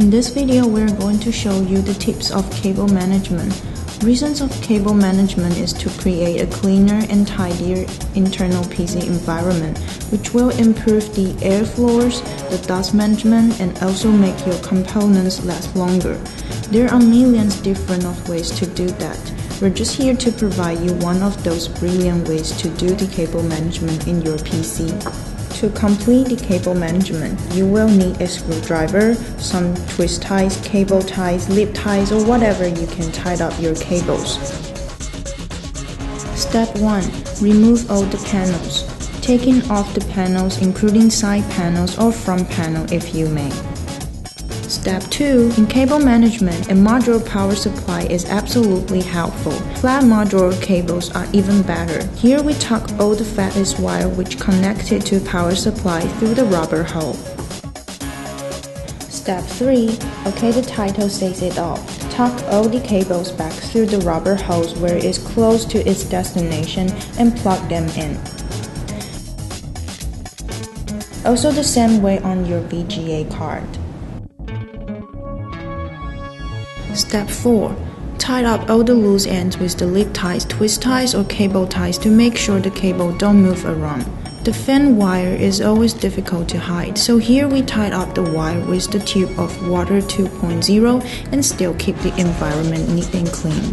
In this video, we're going to show you the tips of cable management. Reasons of cable management is to create a cleaner and tidier internal PC environment, which will improve the airflows, the dust management, and also make your components last longer. There are millions different of ways to do that. We're just here to provide you one of those brilliant ways to do the cable management in your PC. To complete the cable management, you will need a screwdriver, some twist ties, cable ties, lip ties, or whatever you can tie up your cables. Step 1. Remove all the panels. Taking off the panels including side panels or front panel if you may. Step 2. In cable management, a modular power supply is absolutely helpful. Flat modular cables are even better. Here we tuck all the fattest wire which connected to power supply through the rubber hole. Step 3. Okay, the title says it all. Tuck all the cables back through the rubber holes where it is close to its destination and plug them in. Also the same way on your VGA card. Step 4. Tie up all the loose ends with the lip ties, twist ties, or cable ties to make sure the cable don't move around. The thin wire is always difficult to hide, so here we tied up the wire with the tube of water 2.0 and still keep the environment neat and clean.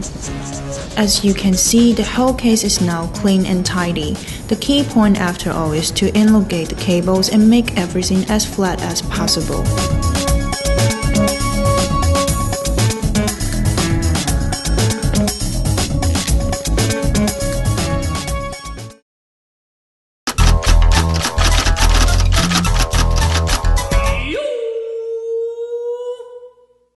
As you can see, the whole case is now clean and tidy. The key point after all is to elongate the cables and make everything as flat as possible.